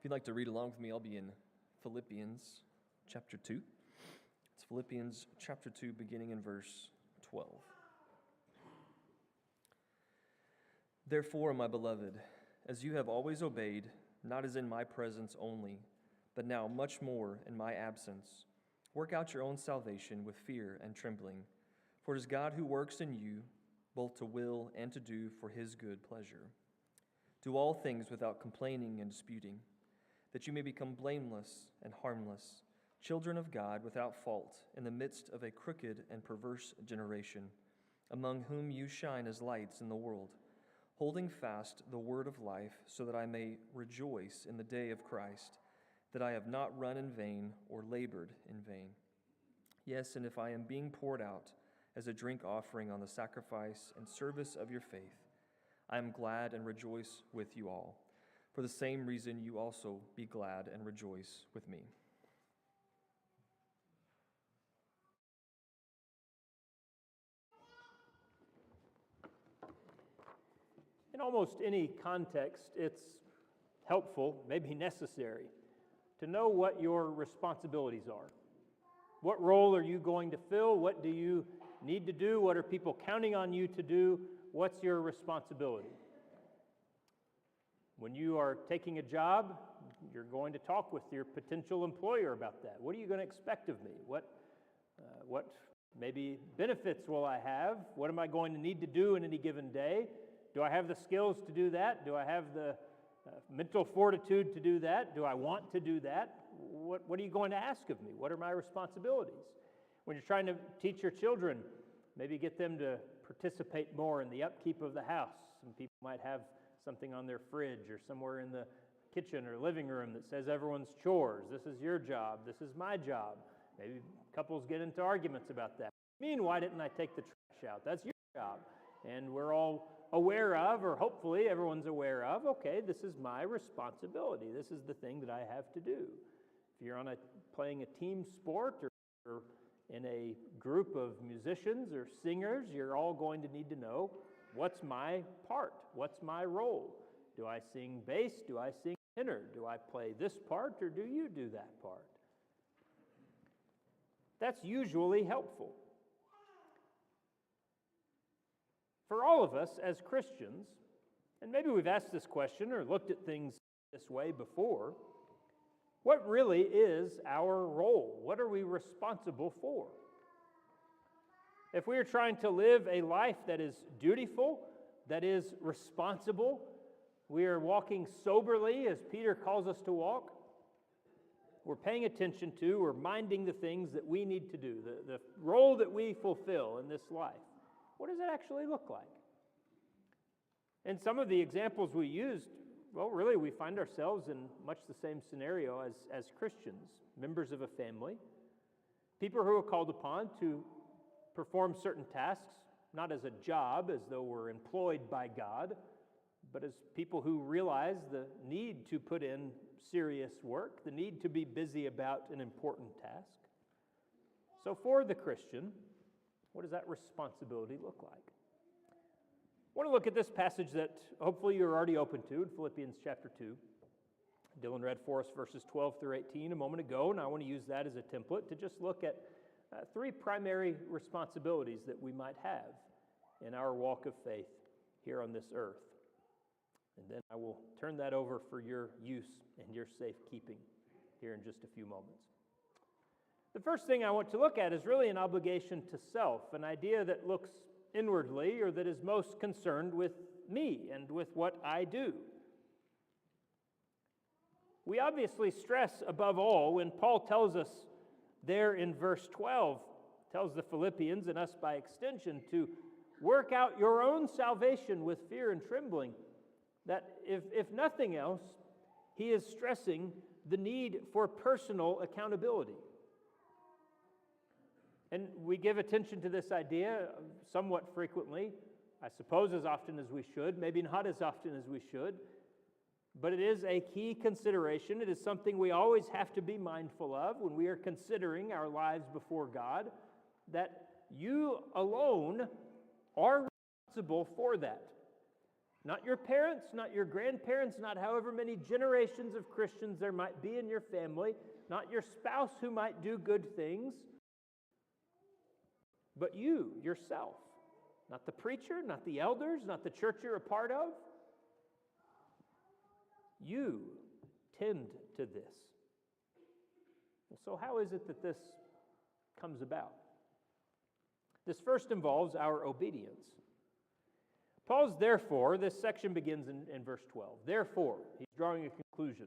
If you'd like to read along with me, I'll be in Philippians chapter 2. It's Philippians chapter 2, beginning in verse 12. Therefore, my beloved, as you have always obeyed, not as in my presence only, but now much more in my absence, work out your own salvation with fear and trembling. For it is God who works in you, both to will and to do for his good pleasure. Do all things without complaining and disputing, that you may become blameless and harmless, children of God without fault, in the midst of a crooked and perverse generation, among whom you shine as lights in the world, holding fast the word of life, so that I may rejoice in the day of Christ, that I have not run in vain or labored in vain. Yes, and if I am being poured out as a drink offering on the sacrifice and service of your faith, I am glad and rejoice with you all. For the same reason, you also be glad and rejoice with me. In almost any context, it's helpful, maybe necessary, to know what your responsibilities are. What role are you going to fill? What do you need to do? What are people counting on you to do? What's your responsibility? When you are taking a job, you're going to talk with your potential employer about that. What are you going to expect of me? What maybe benefits will I have? What am I going to need to do in any given day? Do I have the skills to do that? Do I have the mental fortitude to do that? Do I want to do that? What are you going to ask of me? What are my responsibilities? When you're trying to teach your children, maybe get them to participate more in the upkeep of the house. Some people might have something on their fridge or somewhere in the kitchen or living room that says everyone's chores. This is your job. This is my job. Maybe couples get into arguments about that. Why didn't I take the trash out? That's your job. And we're all aware of, or hopefully everyone's aware of, okay, this is my responsibility. This is the thing that I have to do. If you're playing a team sport or in a group of musicians or singers, you're all going to need to know, what's my part? What's my role? Do I sing bass? Do I sing tenor? Do I play this part, or do you do that part? That's usually helpful. For all of us as Christians, and maybe we've asked this question or looked at things this way before, what really is our role? What are we responsible for? If we are trying to live a life that is dutiful, that is responsible, we are walking soberly as Peter calls us to walk, we're paying attention to, we're minding the things that we need to do, the role that we fulfill in this life. What does it actually look like? And some of the examples we used, well, really we find ourselves in much the same scenario as Christians, members of a family, people who are called upon to perform certain tasks, not as a job, as though we're employed by God, but as people who realize the need to put in serious work, the need to be busy about an important task. So for the Christian, what does that responsibility look like? I want to look at this passage that hopefully you're already open to in Philippians chapter 2. Dylan read for us verses 12 through 18 a moment ago, and I want to use that as a template to just look at three primary responsibilities that we might have in our walk of faith here on this earth. And then I will turn that over for your use and your safekeeping here in just a few moments. The first thing I want to look at is really an obligation to self, an idea that looks inwardly or that is most concerned with me and with what I do. We obviously stress above all when Paul tells us there in verse 12, tells the Philippians and us by extension to work out your own salvation with fear and trembling, that if nothing else, he is stressing the need for personal accountability. And we give attention to this idea somewhat frequently, I suppose as often as we should, maybe not as often as we should, but it is a key consideration. It is something we always have to be mindful of when we are considering our lives before God, that you alone are responsible for that. Not your parents, not your grandparents, not however many generations of Christians there might be in your family, not your spouse who might do good things, but you, yourself. Not the preacher, not the elders, not the church you're a part of. You tend to this. Well, so how is it that this comes about? This first involves our obedience. Paul's therefore, this section begins in verse 12. Therefore, he's drawing a conclusion.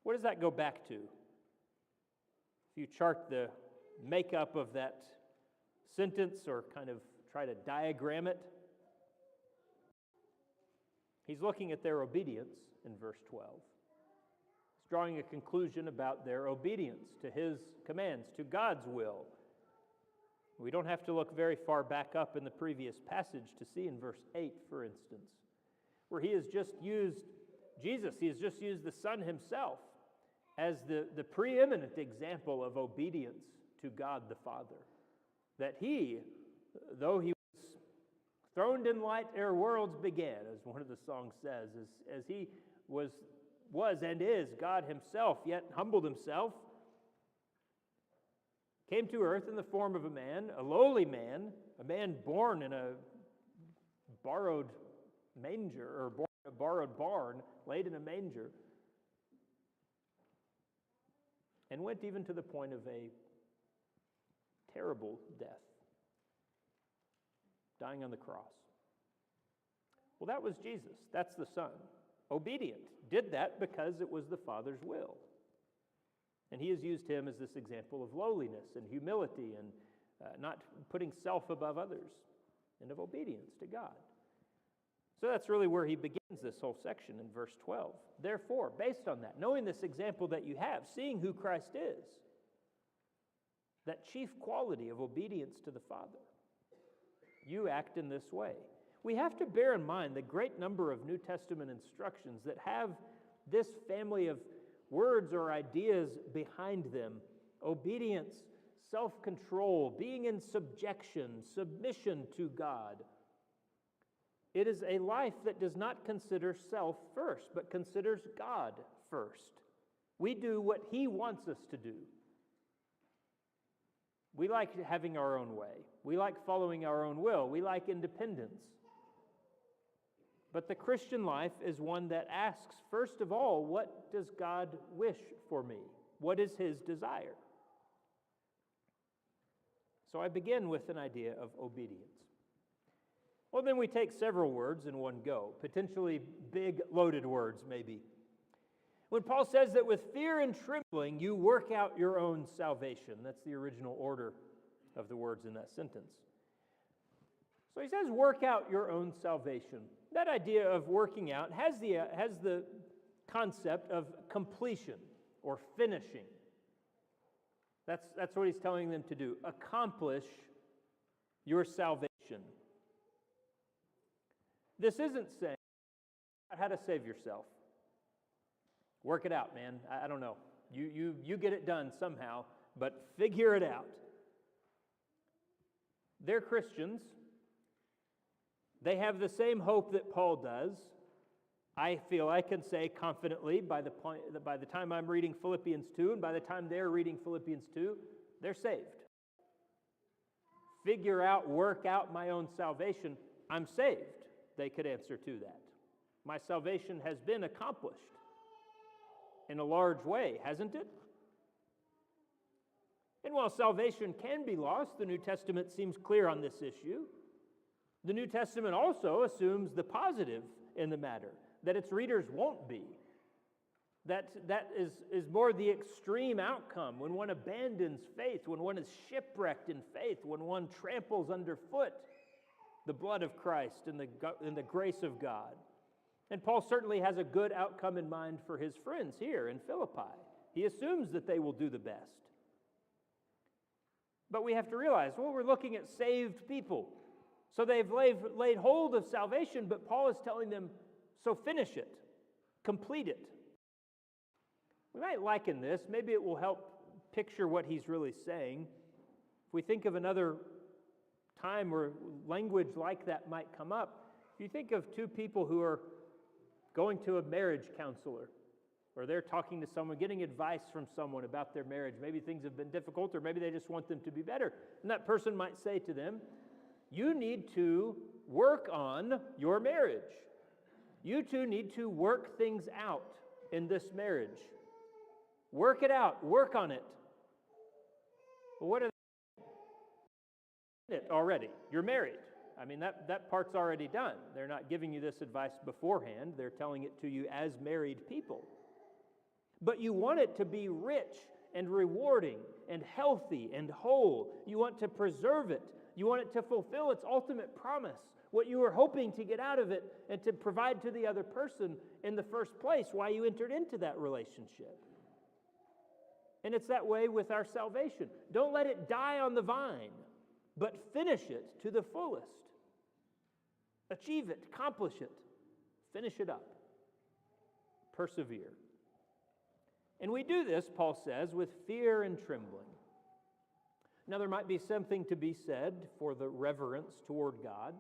What does that go back to? If you chart the makeup of that sentence or kind of try to diagram it, he's looking at their obedience in verse 12. He's drawing a conclusion about their obedience to his commands, to God's will. We don't have to look very far back up in the previous passage to see in verse 8, for instance, where he has just used Jesus, he has just used the Son himself as the preeminent example of obedience to God the Father. That he, though he was throned in light ere worlds began, as one of the songs says, as he was and is God himself, yet humbled himself, came to earth in the form of a lowly man, a man born in a borrowed manger, or born in a borrowed barn, laid in a manger, and went even to the point of a terrible death, dying on the cross. Well, that was Jesus. That's the Son. Obedient. Did that because it was the Father's will. And he has used him as this example of lowliness and humility and not putting self above others and of obedience to God. So that's really where he begins this whole section in verse 12. Therefore, based on that, knowing this example that you have, seeing who Christ is, that chief quality of obedience to the Father, you act in this way. We have to bear in mind the great number of New Testament instructions that have this family of words or ideas behind them: obedience, self-control, being in subjection, submission to God. It is a life that does not consider self first, but considers God first. We do what he wants us to do. We like having our own way. We like following our own will. We like independence. But the Christian life is one that asks, first of all, what does God wish for me? What is his desire? So I begin with an idea of obedience. Well, then we take several words in one go, potentially big, loaded words, maybe. When Paul says that with fear and trembling you work out your own salvation, that's the original order of the words in that sentence. So he says, work out your own salvation. That idea of working out has the concept of completion or finishing. That's what he's telling them to do. Accomplish your salvation. This isn't saying how to save yourself. Work it out, man. I don't know. You get it done somehow, but figure it out. They're Christians. They have the same hope that Paul does. I feel I can say confidently by the time I'm reading Philippians 2 and by the time they're reading Philippians 2, they're saved. Figure out, work out my own salvation. I'm saved, they could answer to that. My salvation has been accomplished in a large way, hasn't it? And while salvation can be lost, the New Testament seems clear on this issue. The New Testament also assumes the positive in the matter, that its readers won't be. That is more the extreme outcome when one abandons faith, when one is shipwrecked in faith, when one tramples underfoot the blood of Christ and the grace of God. And Paul certainly has a good outcome in mind for his friends here in Philippi. He assumes that they will do the best. But we have to realize, well, we're looking at saved people. So they've laid hold of salvation, but Paul is telling them, so finish it, complete it. We might liken this, maybe it will help picture what he's really saying. If we think of another time where language like that might come up, If you think of two people who are going to a marriage counselor, or they're talking to someone, getting advice from someone about their marriage, maybe things have been difficult, or maybe they just want them to be better. And that person might say to them, you need to work on your marriage. You two need to work things out in this marriage. Work it out. Work on it. Well, what are they it already? You're married. I mean, that part's already done. They're not giving you this advice beforehand. They're telling it to you as married people. But you want it to be rich and rewarding and healthy and whole. You want to preserve it. You want it to fulfill its ultimate promise, what you were hoping to get out of it and to provide to the other person in the first place, why you entered into that relationship. And it's that way with our salvation. Don't let it die on the vine, but finish it to the fullest. Achieve it, accomplish it, finish it up. Persevere. And we do this, Paul says, with fear and trembling. Now, there might be something to be said for the reverence toward God,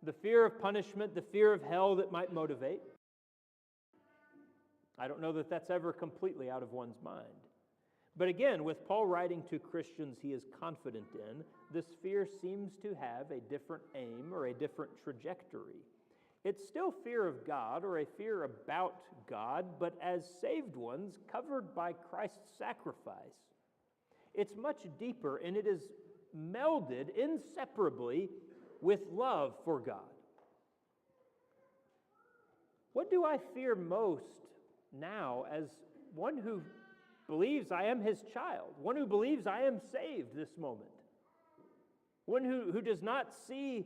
the fear of punishment, the fear of hell that might motivate. I don't know that that's ever completely out of one's mind. But again, with Paul writing to Christians he is confident in, this fear seems to have a different aim or a different trajectory. It's still fear of God or a fear about God, but as saved ones covered by Christ's sacrifice. It's much deeper, and it is melded inseparably with love for God. What do I fear most now as one who believes I am his child, one who believes I am saved this moment, one who does not see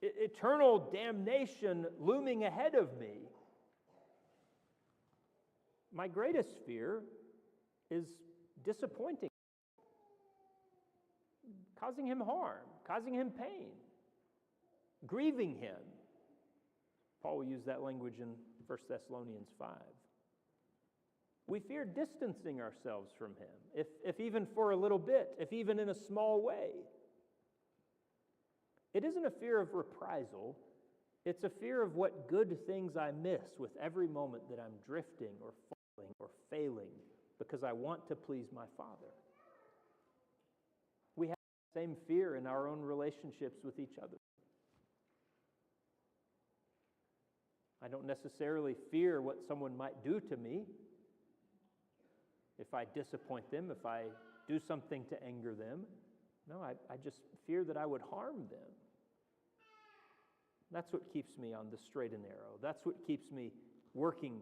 eternal damnation looming ahead of me? My greatest fear is disappointing, causing him harm, causing him pain, grieving him. Paul will use that language in 1 Thessalonians 5. We fear distancing ourselves from him, if even for a little bit, if even in a small way. It isn't a fear of reprisal. It's a fear of what good things I miss with every moment that I'm drifting or falling or failing because I want to please my Father. We have the same fear in our own relationships with each other. I don't necessarily fear what someone might do to me if I disappoint them, if I do something to anger them. No, I just fear that I would harm them. That's what keeps me on the straight and narrow. That's what keeps me working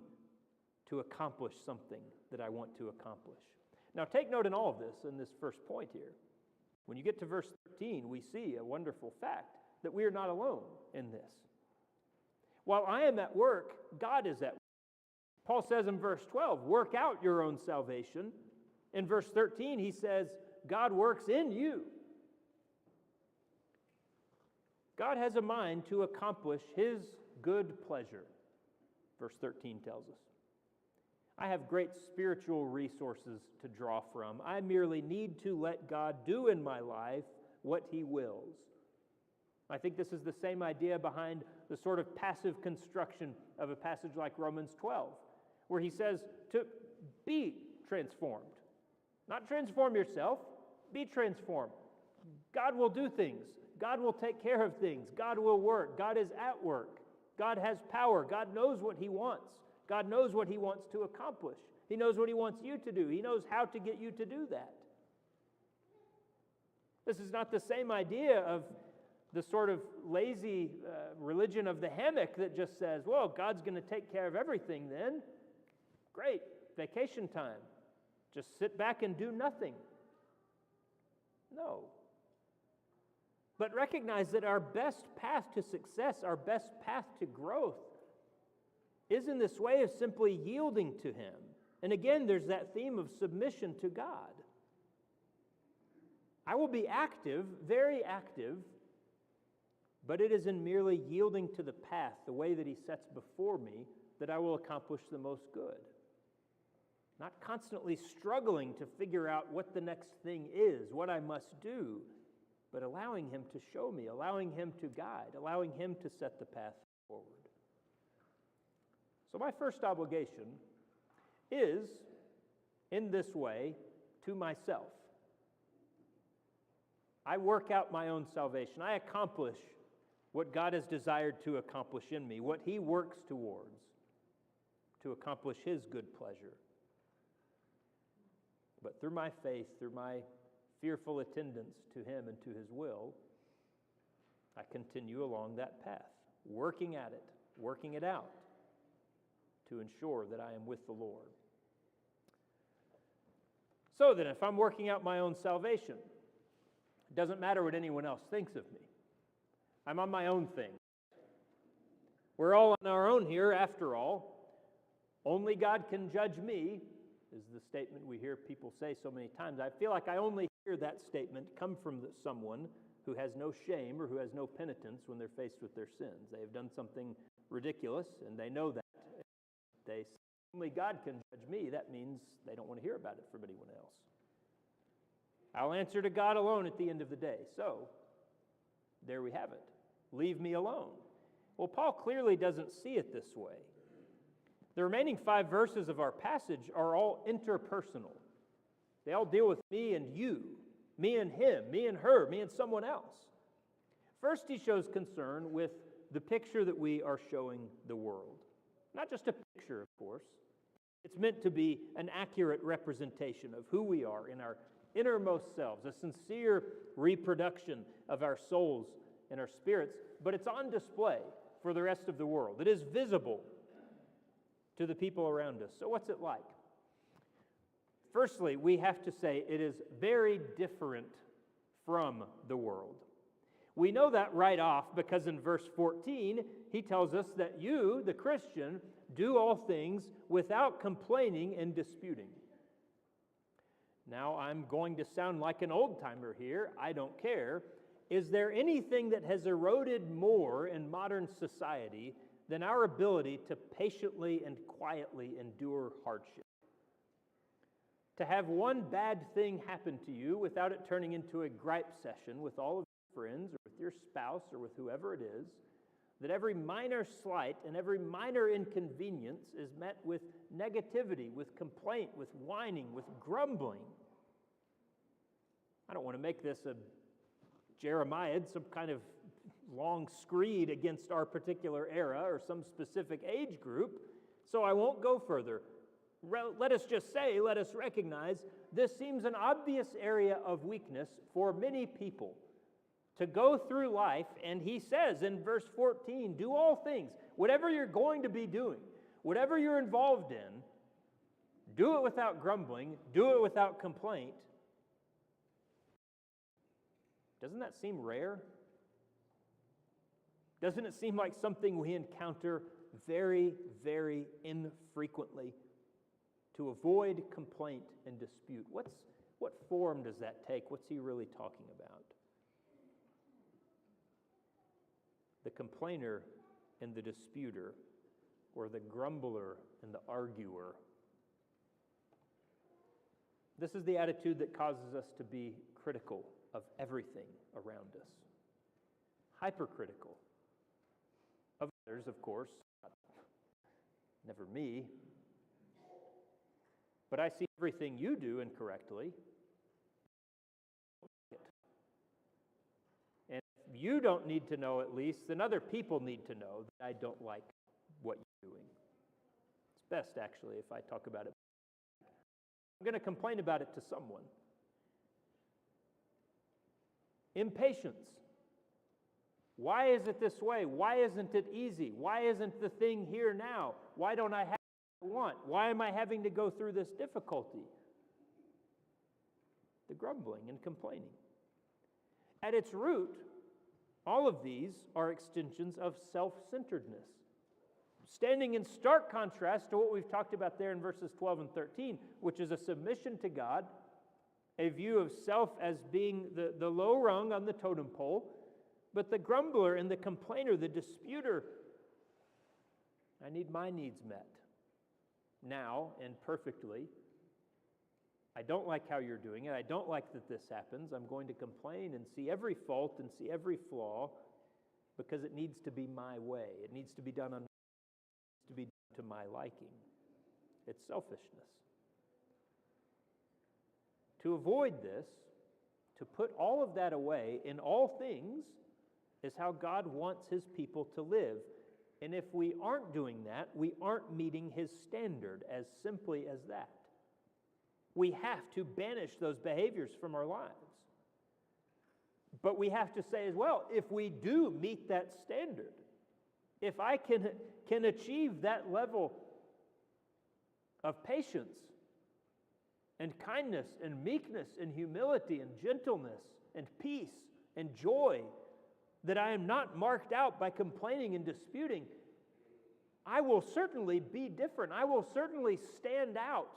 to accomplish something that I want to accomplish. Now, take note in all of this, in this first point here. When you get to verse 13, we see a wonderful fact that we are not alone in this. While I am at work, God is at work. Paul says in verse 12, work out your own salvation. In verse 13, he says, God works in you. God has a mind to accomplish his good pleasure, verse 13 tells us. I have great spiritual resources to draw from. I merely need to let God do in my life what he wills. I think this is the same idea behind the sort of passive construction of a passage like Romans 12, where he says to be transformed. Not transform yourself, be transformed. God will do things. God will take care of things. God will work. God is at work. God has power. God knows what he wants. God knows what he wants to accomplish. He knows what he wants you to do. He knows how to get you to do that. This is not the same idea of the sort of lazy religion of the hammock that just says, well, God's going to take care of everything then. Great, vacation time. Just sit back and do nothing. No. But recognize that our best path to success, our best path to growth, is in this way of simply yielding to him. And again, there's that theme of submission to God. I will be active, very active, but it is in merely yielding to the path, the way that he sets before me, that I will accomplish the most good. Not constantly struggling to figure out what the next thing is, what I must do, but allowing Him to show me, allowing Him to guide, allowing Him to set the path forward. So my first obligation is, in this way, to myself. I work out my own salvation. I accomplish what God has desired to accomplish in me, what He works towards to accomplish His good pleasure. But through my faith, through my fearful attendance to Him and to His will, I continue along that path, working at it, working it out, to ensure that I am with the Lord. So then, if I'm working out my own salvation, it doesn't matter what anyone else thinks of me. I'm on my own thing. We're all on our own here, after all. Only God can judge me, is the statement we hear people say so many times. I feel like I only hear that statement come from someone who has no shame or who has no penitence when they're faced with their sins. They have done something ridiculous, and they know that. They say, only God can judge me. That means they don't want to hear about it from anyone else. I'll answer to God alone at the end of the day. So, there we have it. Leave me alone. Well, Paul clearly doesn't see it this way. The remaining 5 verses of our passage are all interpersonal. They all deal with me and you, me and him, me and her, me and someone else. First, he shows concern with the picture that we are showing the world. Not just a picture, of course. It's meant to be an accurate representation of who we are in our innermost selves, a sincere reproduction of our souls and our spirits, but it's on display for the rest of the world. It is visible to the people around us. So what's it like? Firstly, we have to say it is very different from the world. We know that right off because in verse 14, he tells us that you, the Christian, do all things without complaining and disputing. Now, I'm going to sound like an old-timer here. I don't care. Is there anything that has eroded more in modern society than our ability to patiently and quietly endure hardship? To have one bad thing happen to you without it turning into a gripe session with all of your friends or with your spouse or with whoever it is, that every minor slight and every minor inconvenience is met with negativity, with complaint, with whining, with grumbling. I don't want to make this a Jeremiad, some kind of long screed against our particular era or some specific age group, so I won't go further. Let us just say, let us recognize, this seems an obvious area of weakness for many people. To go through life, and he says in verse 14, do all things, whatever you're going to be doing, whatever you're involved in, do it without grumbling, do it without complaint. Doesn't that seem rare? Doesn't it seem like something we encounter very, very infrequently? To avoid complaint and dispute. What form does that take? What's he really talking about? The complainer and the disputer, or the grumbler and the arguer. This is the attitude that causes us to be critical of everything around us. Hypercritical. Of others, of course. Never me. But I see everything you do incorrectly. And if you don't need to know at least, then other people need to know that I don't like what you're doing. It's best, actually, if I talk about it. I'm going to complain about it to someone. Impatience. Why is it this way? Why isn't it easy? Why isn't the thing here now? Why don't I have what I want? Why am I having to go through this difficulty? The grumbling and complaining. At its root, all of these are extensions of self-centeredness, standing in stark contrast to what we've talked about there in verses 12 and 13, which is a submission to God, a view of self as being the low rung on the totem pole, but the grumbler and the complainer, the disputer, I need my needs met now and perfectly. I don't like how you're doing it. I don't like that this happens. I'm going to complain and see every fault and see every flaw because it needs to be my way. It needs to be done to be done to my liking. It's selfishness. To avoid this, to put all of that away in all things, is how God wants his people to live. And if we aren't doing that, we aren't meeting his standard, as simply as that. We have to banish those behaviors from our lives. But we have to say as well, if we do meet that standard, if I can achieve that level of patience and kindness and meekness and humility and gentleness and peace and joy, that I am not marked out by complaining and disputing, I will certainly be different. I will certainly stand out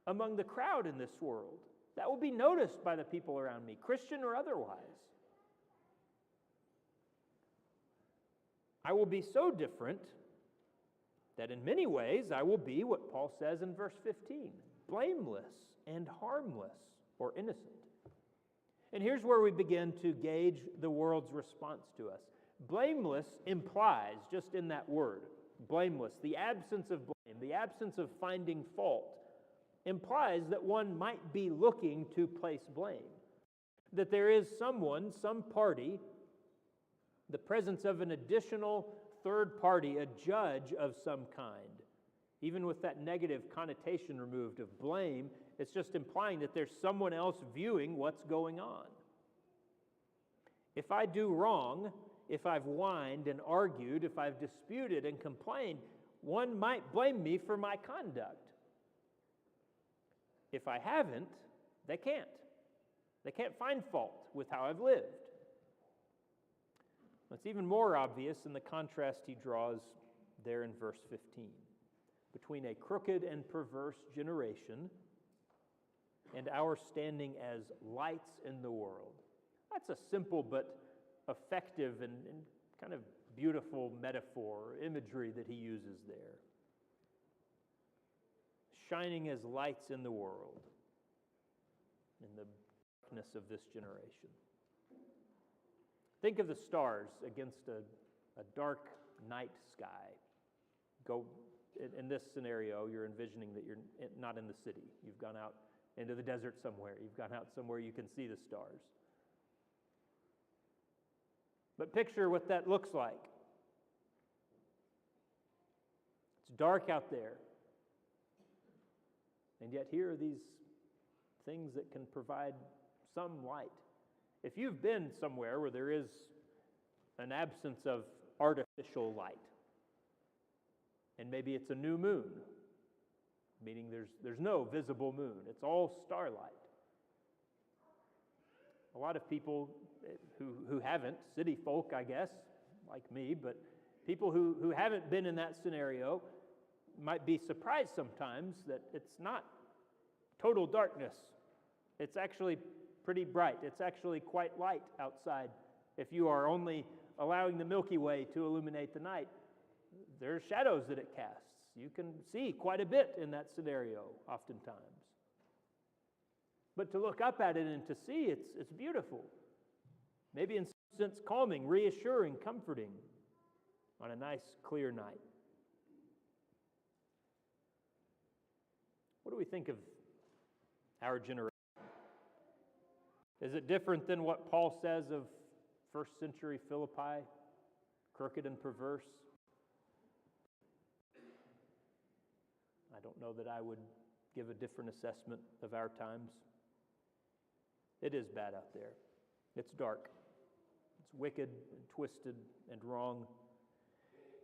among the crowd in this world. That will be noticed by the people around me, Christian or otherwise. I will be so different that in many ways I will be what Paul says in verse 15, blameless and harmless or innocent. And here's where we begin to gauge the world's response to us. Blameless implies, just in that word, blameless, the absence of blame, the absence of finding fault, implies that one might be looking to place blame. That there is someone, some party, the presence of an additional third party, a judge of some kind. Even with that negative connotation removed of blame, it's just implying that there's someone else viewing what's going on. If I do wrong, if I've whined and argued, if I've disputed and complained, one might blame me for my conduct. If I haven't, they can't. They can't find fault with how I've lived. It's even more obvious in the contrast he draws there in verse 15 between a crooked and perverse generation and our standing as lights in the world. That's a simple but effective and kind of beautiful metaphor or imagery that he uses there. Shining as lights in the world, in the darkness of this generation. Think of the stars against a dark night sky. Go in this scenario, you're envisioning that you're not in the city. You've gone out into the desert somewhere. You've gone out somewhere you can see the stars. But picture what that looks like. It's dark out there. And yet here are these things that can provide some light. If you've been somewhere where there is an absence of artificial light, and maybe it's a new moon, meaning there's no visible moon, it's all starlight. A lot of people who haven't, city folk, I guess, like me, but people who haven't been in that scenario might be surprised sometimes that it's not total darkness. It's actually pretty bright. It's actually quite light outside. If you are only allowing the Milky Way to illuminate the night, there are shadows that it casts. You can see quite a bit in that scenario oftentimes. But to look up at it and to see, it's beautiful. Maybe in some sense calming, reassuring, comforting on a nice, clear night. What do we think of our generation? Is it different than what Paul says of first century Philippi, crooked and perverse? I don't know that I would give a different assessment of our times. It is bad out there. It's dark. It's wicked and twisted and wrong.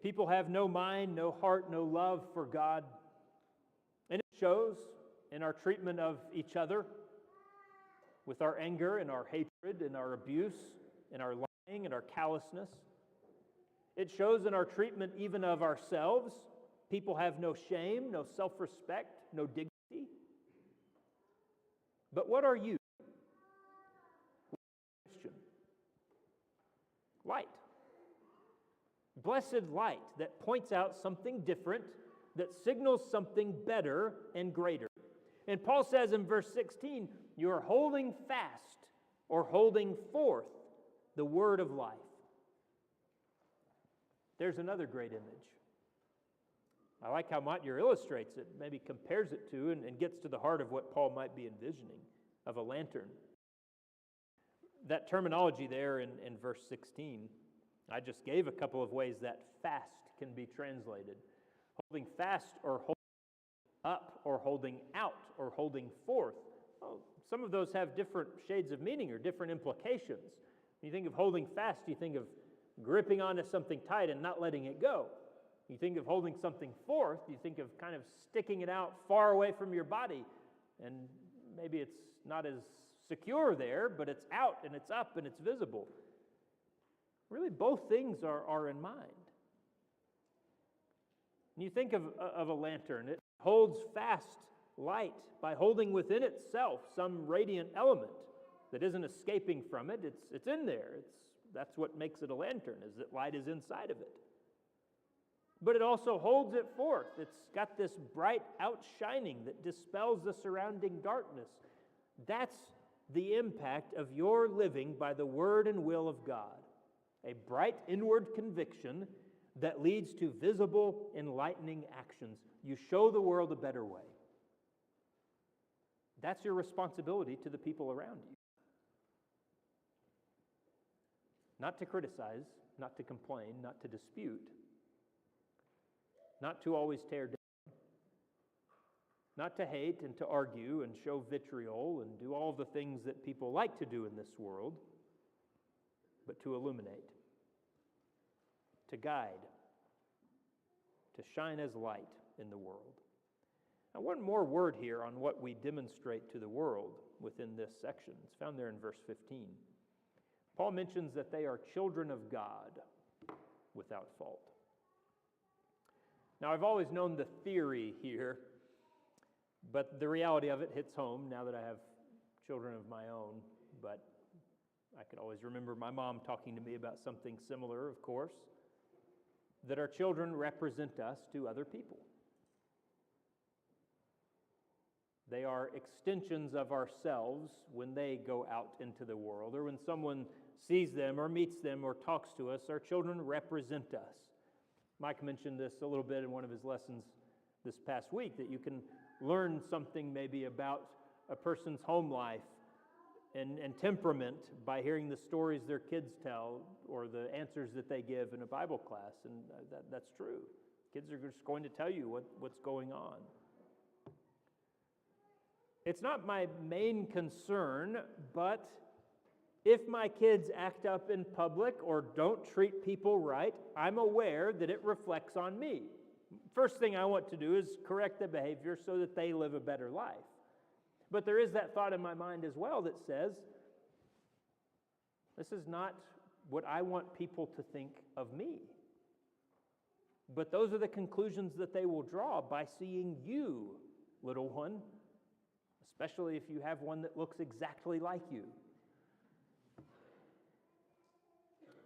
People have no mind, no heart, no love for God. And it shows in our treatment of each other, with our anger and our hatred and our abuse and our lying and our callousness. It shows in our treatment even of ourselves. People have no shame, no self-respect, no dignity. But what are you? Christian. Light. Blessed light that points out something different, that signals something better and greater. And Paul says in verse 16, you are holding fast or holding forth the word of life. There's another great image. I like how Montyer illustrates it, maybe compares it to and gets to the heart of what Paul might be envisioning of a lantern. That terminology there in verse 16, I just gave a couple of ways that fast can be translated. Holding fast or holding up or holding out or holding forth. Well, some of those have different shades of meaning or different implications. When you think of holding fast, you think of gripping onto something tight and not letting it go. You think of holding something forth, you think of kind of sticking it out far away from your body. And maybe it's not as secure there, but it's out and it's up and it's visible. Really, both things are in mind. When you think of a lantern, it holds fast light by holding within itself some radiant element that isn't escaping from it. It's in there. That's what makes it a lantern, is that light is inside of it. But it also holds it forth. It's got this bright outshining that dispels the surrounding darkness. That's the impact of your living by the word and will of God. A bright inward conviction that leads to visible, enlightening actions. You show the world a better way. That's your responsibility to the people around you. Not to criticize, not to complain, not to dispute, not to always tear down, not to hate and to argue and show vitriol and do all the things that people like to do in this world, but to illuminate, to guide, to shine as light in the world. Now, one more word here on what we demonstrate to the world within this section. It's found there in verse 15. Paul mentions that they are children of God without fault. Now, I've always known the theory here, but the reality of it hits home now that I have children of my own. But I could always remember my mom talking to me about something similar, of course, that our children represent us to other people. They are extensions of ourselves when they go out into the world, or when someone sees them or meets them or talks to us. Our children represent us. Mike mentioned this a little bit in one of his lessons this past week, that you can learn something maybe about a person's home life and temperament by hearing the stories their kids tell or the answers that they give in a Bible class. And that's true. Kids are just going to tell you what's going on. It's not my main concern, but if my kids act up in public or don't treat people right, I'm aware that it reflects on me. First thing I want to do is correct the behavior so that they live a better life. But there is that thought in my mind as well that says, this is not what I want people to think of me. But those are the conclusions that they will draw by seeing you, little one, especially if you have one that looks exactly like you.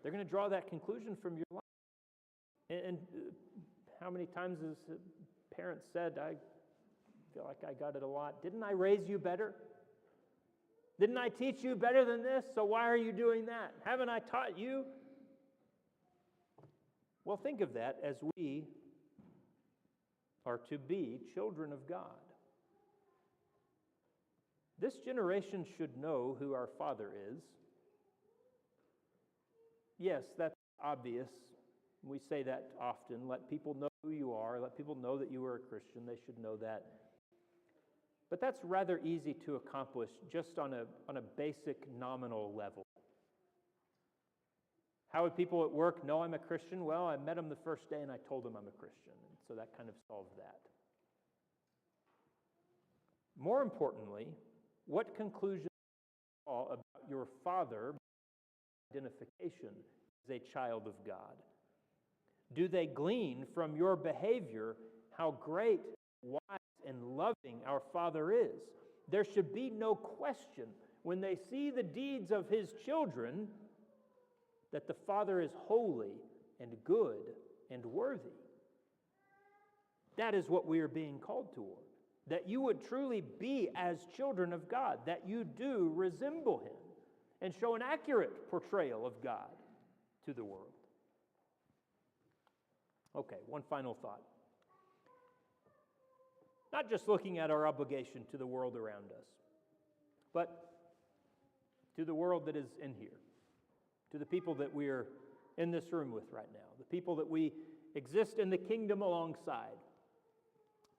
They're going to draw that conclusion from your life. And how many times has parents said, I feel like I got it a lot. Didn't I raise you better? Didn't I teach you better than this? So why are you doing that? Haven't I taught you? Well, think of that as we are to be children of God. This generation should know who our Father is. Yes, that's obvious. We say that often. Let people know who you are. Let people know that you are a Christian. They should know that. But that's rather easy to accomplish just on a basic nominal level. How would people at work know I'm a Christian? Well, I met them the first day and I told them I'm a Christian. And so that kind of solved that. More importantly, what conclusions draw about your Father identification as a child of God? Do they glean from your behavior how great, wise, and loving our Father is? There should be no question when they see the deeds of His children that the Father is holy and good and worthy. That is what we are being called toward. that you would truly be as children of God, that you do resemble Him and show an accurate portrayal of God to the world. Okay, one final thought. Not just looking at our obligation to the world around us, but to the world that is in here, to the people that we are in this room with right now, the people that we exist in the kingdom alongside.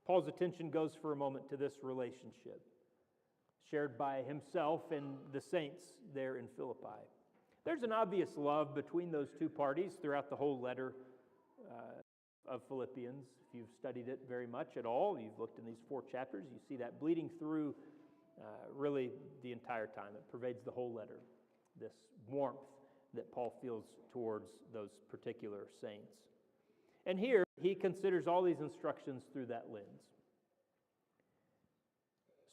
Paul's attention goes for a moment to this relationship shared by himself and the saints there in Philippi. There's an obvious love between those two parties throughout the whole letter of Philippians. If you've studied it very much at all, you've looked in these 4 chapters, you see that bleeding through really the entire time. It pervades the whole letter, this warmth that Paul feels towards those particular saints. And here, he considers all these instructions through that lens.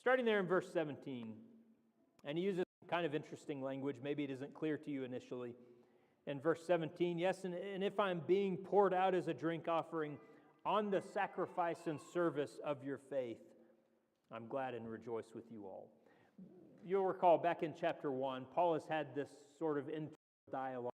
Starting there in verse 17, and he uses kind of interesting language, maybe it isn't clear to you initially. In verse 17, yes, and if I'm being poured out as a drink offering on the sacrifice and service of your faith, I'm glad and rejoice with you all. You'll recall back in chapter 1, Paul has had this sort of internal dialogue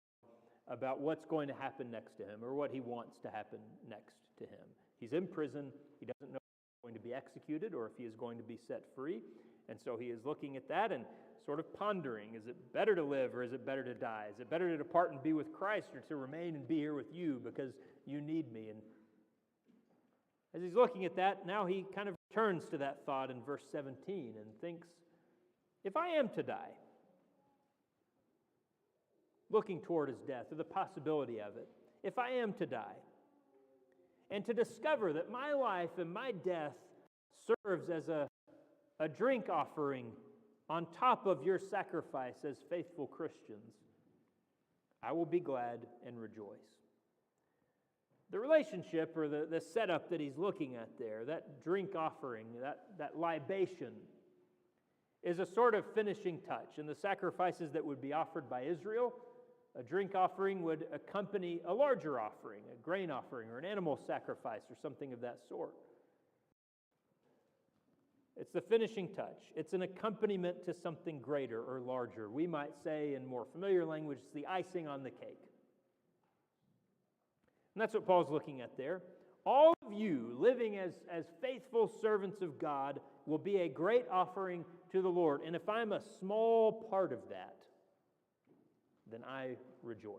about what's going to happen next to him, or what he wants to happen next to him. He's in prison. He doesn't know if he's going to be executed or if he is going to be set free. And so he is looking at that and sort of pondering, is it better to live or is it better to die? Is it better to depart and be with Christ or to remain and be here with you because you need me? And as he's looking at that, now he kind of returns to that thought in verse 17 and thinks, if I am to die, looking toward his death or the possibility of it, if I am to die, and to discover that my life and my death serves as a drink offering on top of your sacrifice as faithful Christians, I will be glad and rejoice. The relationship or the setup that he's looking at there, that drink offering, that libation, is a sort of finishing touch. And the sacrifices that would be offered by Israel, a drink offering would accompany a larger offering, a grain offering or an animal sacrifice or something of that sort. It's the finishing touch. It's an accompaniment to something greater or larger. We might say in more familiar language, it's the icing on the cake. And that's what Paul's looking at there. All of you living as faithful servants of God will be a great offering to the Lord. And if I'm a small part of that, then I rejoice.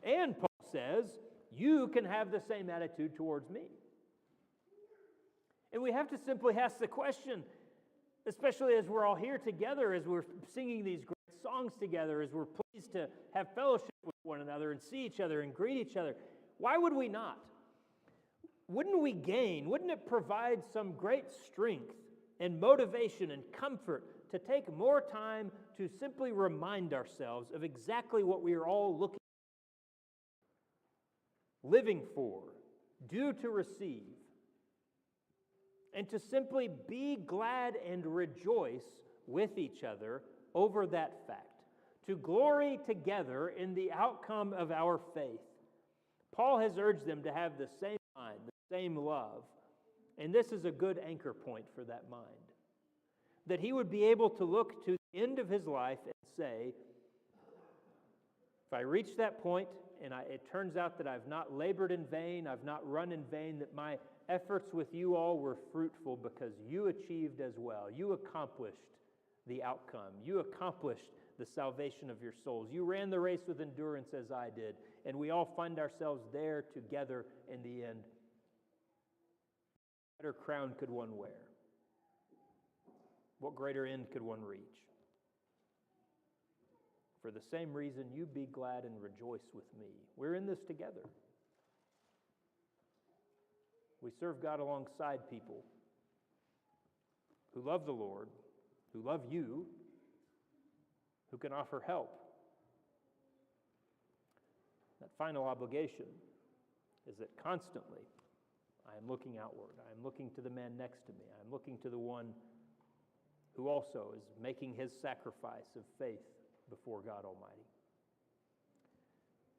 And Paul says, you can have the same attitude towards me. And we have to simply ask the question, especially as we're all here together, as we're singing these great songs together, as we're pleased to have fellowship with one another and see each other and greet each other, why would we not? Wouldn't we gain, wouldn't it provide some great strength and motivation and comfort to take more time to simply remind ourselves of exactly what we are all looking for, living for, due to receive, and to simply be glad and rejoice with each other over that fact, to glory together in the outcome of our faith. Paul has urged them to have the same mind, the same love, and this is a good anchor point for that mind. That he would be able to look to the end of his life and say, if I reach that point and it turns out that I've not labored in vain, I've not run in vain, that my efforts with you all were fruitful because you achieved as well. You accomplished the outcome. You accomplished the salvation of your souls. You ran the race with endurance as I did, and we all find ourselves there together in the end. What better crown could one wear? What greater end could one reach? For the same reason, you be glad and rejoice with me. We're in this together. We serve God alongside people who love the Lord, who love you, who can offer help. That final obligation is that constantly I am looking outward. I am looking to the man next to me. I am looking to the one who also is making his sacrifice of faith before God Almighty.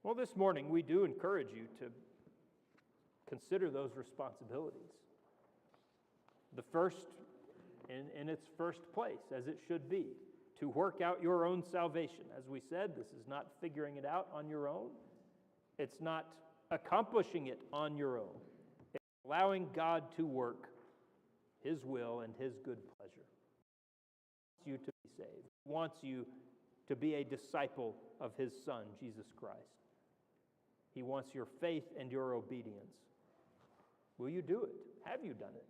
Well, this morning we do encourage you to consider those responsibilities. the first in its first place, as it should be, to work out your own salvation. As we said, this is not figuring it out on your own. It's not accomplishing it on your own. It's allowing God to work His will and His good pleasure. He wants you to be saved. He wants you to be a disciple of His Son, Jesus Christ. He wants your faith and your obedience. Will you do it? Have you done it?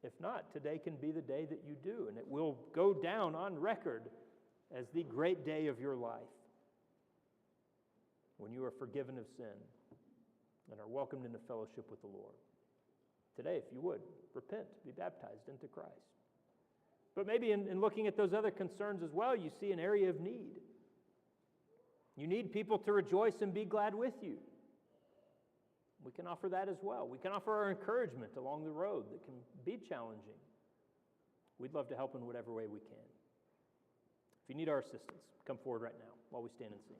If not, today can be the day that you do, and it will go down on record as the great day of your life, when you are forgiven of sin and are welcomed into fellowship with the Lord. Today, if you would, repent, be baptized into Christ. But maybe in looking at those other concerns as well, you see an area of need. You need people to rejoice and be glad with you. We can offer that as well. We can offer our encouragement along the road that can be challenging. We'd love to help in whatever way we can. If you need our assistance, come forward right now while we stand and sing.